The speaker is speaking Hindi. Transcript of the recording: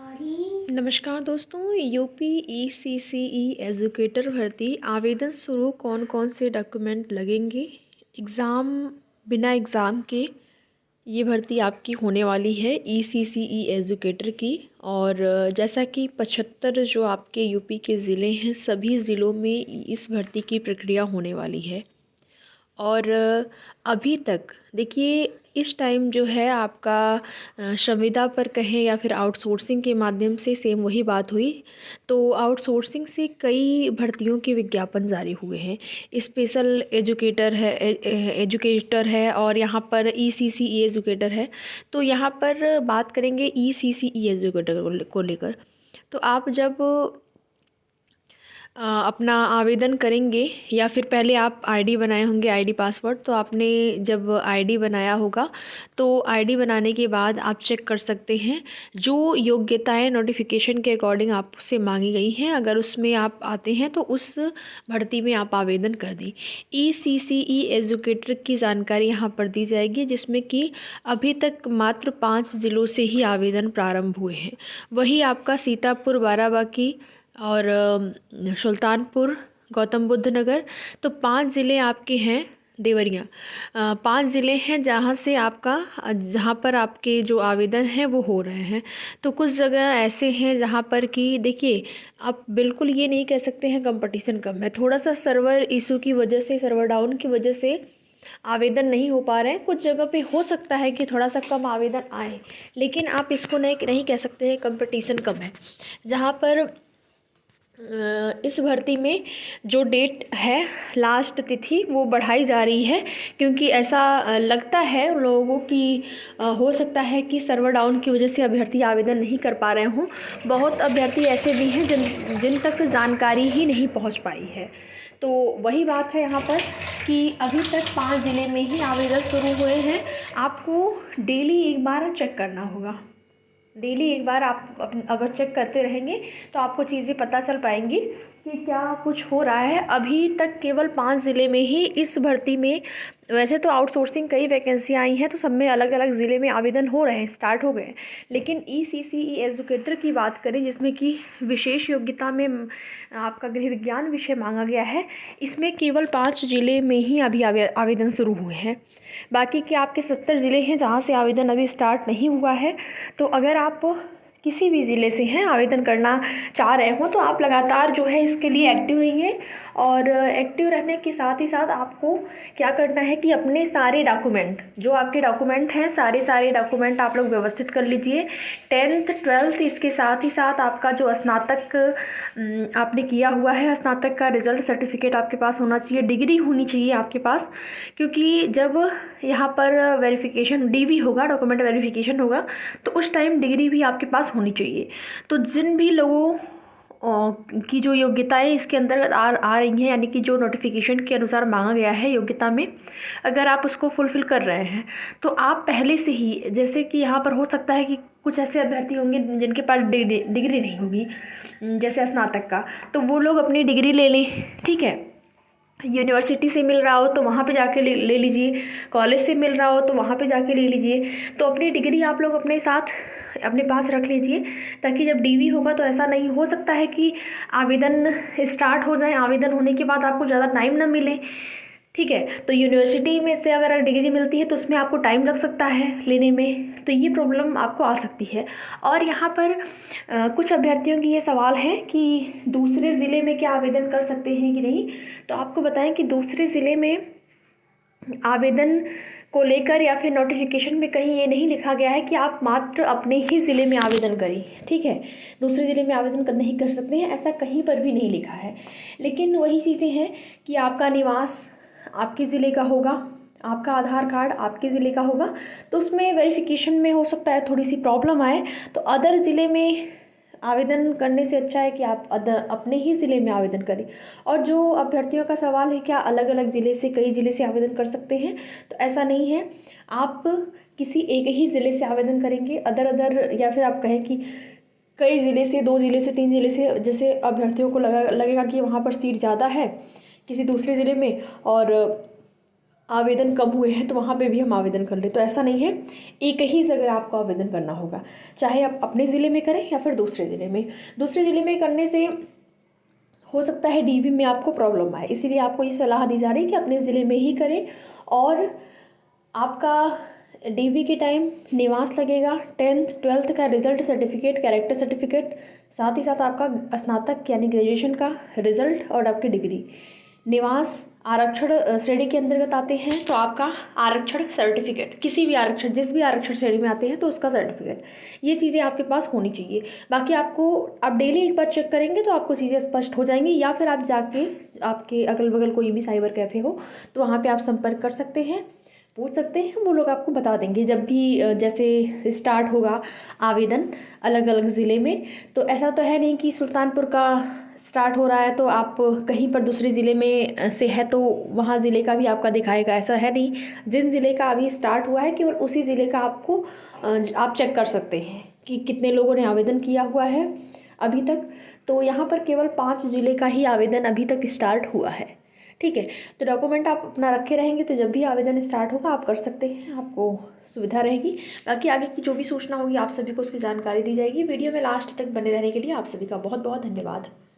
नमस्कार दोस्तों, यूपी ईसीसीई एजुकेटर भर्ती आवेदन शुरू कौन कौन से डॉक्यूमेंट लगेंगे। बिना एग्ज़ाम के ये भर्ती आपकी होने वाली है ईसीसीई एजुकेटर की। और जैसा कि 75 जो आपके यूपी के ज़िले हैं, सभी ज़िलों में इस भर्ती की प्रक्रिया होने वाली है। और अभी तक देखिए, इस टाइम जो है आपका संविदा पर कहें या फिर आउटसोर्सिंग के माध्यम से सेम वही बात हुई। तो आउटसोर्सिंग से कई भर्तियों के विज्ञापन जारी हुए हैं। स्पेशल एजुकेटर है और यहाँ पर ईसीसीई एजुकेटर है। तो यहाँ पर बात करेंगे ईसीसीई एजुकेटर को लेकर। तो आप जब अपना आवेदन करेंगे या फिर पहले आप आईडी बनाए होंगे, आईडी पासवर्ड। तो आपने जब आईडी बनाया होगा तो आईडी बनाने के बाद आप चेक कर सकते हैं जो योग्यताएं नोटिफिकेशन के अकॉर्डिंग आपसे मांगी गई हैं। अगर उसमें आप आते हैं तो उस भर्ती में आप आवेदन कर दें। ईसीसीई एजुकेटर की जानकारी यहाँ पर दी जाएगी, जिसमें कि अभी तक मात्र 5 ज़िलों से ही आवेदन प्रारंभ हुए हैं। वही आपका सीतापुर, बाराबंकी और सुल्तानपुर, गौतम बुद्ध नगर, तो 5 ज़िले आपके हैं। देवरिया, 5 ज़िले हैं जहाँ पर आपके जो आवेदन हैं वो हो रहे हैं। तो कुछ जगह ऐसे हैं जहाँ पर कि देखिए, आप बिल्कुल ये नहीं कह सकते हैं कंपटीशन कम है। थोड़ा सा सर्वर इशू की वजह से, सर्वर डाउन की वजह से आवेदन नहीं हो पा रहे हैं। कुछ जगह पे हो सकता है कि थोड़ा सा कम आवेदन आए, लेकिन आप इसको नहीं कह सकते हैं कंपटीशन कम है। जहाँ पर इस भर्ती में जो डेट है, लास्ट तिथि, वो बढ़ाई जा रही है, क्योंकि ऐसा लगता है उन लोगों को कि हो सकता है कि सर्वर डाउन की वजह से अभ्यर्थी आवेदन नहीं कर पा रहे हों। बहुत अभ्यर्थी ऐसे भी हैं जिन तक जानकारी ही नहीं पहुंच पाई है। तो वही बात है यहाँ पर कि अभी तक 5 ज़िले में ही आवेदन शुरू हुए हैं। आपको डेली एक बार चेक करना होगा। डेली एक बार आप अगर चेक करते रहेंगे तो आपको चीज़ें पता चल पाएंगी कि क्या कुछ हो रहा है। अभी तक केवल 5 ज़िले में ही इस भर्ती में, वैसे तो आउटसोर्सिंग कई वैकेंसियाँ आई हैं, तो सब में अलग अलग ज़िले में आवेदन हो रहे हैं, स्टार्ट हो गए हैं। लेकिन ईसीसीई एजुकेटर की बात करें, जिसमें कि विशेष योग्यता में आपका गृह विज्ञान विषय मांगा गया है, इसमें केवल 5 ज़िले में ही अभी आवेदन शुरू हुए हैं। बाकी के आपके 70 ज़िले हैं जहाँ से आवेदन अभी स्टार्ट नहीं हुआ है। तो अगर आप किसी भी ज़िले से हैं, आवेदन करना चाह रहे हो, तो आप लगातार जो है इसके लिए एक्टिव रहिए। और एक्टिव रहने के साथ ही साथ आपको क्या करना है कि अपने सारे डॉक्यूमेंट, जो आपके डॉक्यूमेंट हैं, सारे डॉक्यूमेंट आप लोग व्यवस्थित कर लीजिए। 10th 12th, इसके साथ ही साथ आपका जो स्नातक आपने किया हुआ है, स्नातक का रिजल्ट सर्टिफिकेट आपके पास होना चाहिए, डिग्री होनी चाहिए आपके पास। क्योंकि जब यहाँ पर वेरिफिकेशन डीवी होगा, डॉक्यूमेंट वेरिफिकेशन होगा, तो उस टाइम डिग्री भी आपके पास होनी चाहिए। तो जिन भी लोगों की जो योग्यताएं इसके अंतर्गत आ रही हैं, यानी कि जो नोटिफिकेशन के अनुसार मांगा गया है योग्यता में, अगर आप उसको फुलफ़िल कर रहे हैं तो आप पहले से ही, जैसे कि यहाँ पर हो सकता है कि कुछ ऐसे अभ्यर्थी होंगे जिनके पास डिग्री नहीं होगी, जैसे स्नातक का, तो वो लोग अपनी डिग्री ले लें। ठीक है, यूनिवर्सिटी से मिल रहा हो तो वहाँ पे जाके ले लीजिए, कॉलेज से मिल रहा हो तो वहाँ पे जाके ले लीजिए। तो अपनी डिग्री आप लोग अपने साथ अपने पास रख लीजिए, ताकि जब डीवी होगा तो ऐसा नहीं हो सकता है कि आवेदन स्टार्ट हो जाए, आवेदन होने के बाद आपको ज़्यादा टाइम ना मिले। ठीक है, तो यूनिवर्सिटी में से अगर डिग्री मिलती है तो उसमें आपको टाइम लग सकता है लेने में, तो ये प्रॉब्लम आपको आ सकती है। और यहाँ पर कुछ अभ्यर्थियों की ये सवाल है कि दूसरे ज़िले में क्या आवेदन कर सकते हैं कि नहीं। तो आपको बताएं कि दूसरे ज़िले में आवेदन को लेकर या फिर नोटिफिकेशन में कहीं ये नहीं लिखा गया है कि आप मात्र अपने ही ज़िले में आवेदन करें। ठीक है, दूसरे ज़िले में आवेदन नहीं कर सकते हैं, ऐसा कहीं पर भी नहीं लिखा है। लेकिन वही चीज़ें हैं कि आपका निवास आपके ज़िले का होगा, आपका आधार कार्ड आपके ज़िले का होगा, तो उसमें वेरिफिकेशन में हो सकता है थोड़ी सी प्रॉब्लम आए। तो अदर ज़िले में आवेदन करने से अच्छा है कि आप अपने ही ज़िले में आवेदन करें। और जो अभ्यर्थियों का सवाल है क्या अलग अलग ज़िले से, कई ज़िले से आवेदन कर सकते हैं, तो ऐसा नहीं है। आप किसी एक ही ज़िले से आवेदन करेंगे, अदर या फिर आप कहें कि कई ज़िले से, 2 ज़िले से, 3 ज़िले से, जैसे अभ्यर्थियों को लगेगा कि वहाँ पर सीट ज़्यादा है किसी दूसरे ज़िले में, और आवेदन कम हुए हैं तो वहाँ पे भी हम आवेदन कर लें। तो ऐसा नहीं है, एक ही जगह आपको आवेदन करना होगा, चाहे आप अपने ज़िले में करें या फिर दूसरे ज़िले में। दूसरे ज़िले में करने से हो सकता है डीवी में आपको प्रॉब्लम आए, इसीलिए आपको ये सलाह दी जा रही है कि अपने ज़िले में ही करें। और आपका डीवी के टाइम निवास लगेगा, 10th 12th का रिजल्ट सर्टिफिकेट, कैरेक्टर सर्टिफिकेट, साथ ही साथ आपका स्नातक यानी ग्रेजुएशन का रिजल्ट और आपकी डिग्री। निवास आरक्षण श्रेणी के अंतर्गत आते हैं तो आपका आरक्षण सर्टिफिकेट, किसी भी आरक्षण, जिस भी आरक्षण श्रेणी में आते हैं तो उसका सर्टिफिकेट, ये चीज़ें आपके पास होनी चाहिए। बाकी आपको, आप डेली एक बार चेक करेंगे तो आपको चीज़ें स्पष्ट हो जाएंगी, या फिर आप जाके आपके अगल बगल कोई भी साइबर कैफ़े हो तो वहाँ पे आप संपर्क कर सकते हैं, पूछ सकते हैं, वो लोग आपको बता देंगे जब भी जैसे स्टार्ट होगा आवेदन अलग अलग ज़िले में। तो ऐसा तो है नहीं कि सुल्तानपुर का स्टार्ट हो रहा है तो आप कहीं पर दूसरे ज़िले में से है तो वहाँ ज़िले का भी आपका दिखाएगा, ऐसा है नहीं। जिन ज़िले का अभी स्टार्ट हुआ है केवल उसी ज़िले का आपको आप चेक कर सकते हैं कि कितने लोगों ने आवेदन किया हुआ है अभी तक। तो यहाँ पर केवल 5 ज़िले का ही आवेदन अभी तक स्टार्ट हुआ है, ठीक है। तो डॉक्यूमेंट आप अपना रखे रहेंगे तो जब भी आवेदन स्टार्ट होगा आप कर सकते हैं, आपको सुविधा रहेगी। बाकी आगे की जो भी सूचना होगी आप सभी को उसकी जानकारी दी जाएगी। वीडियो में लास्ट तक बने रहने के लिए आप सभी का बहुत बहुत धन्यवाद।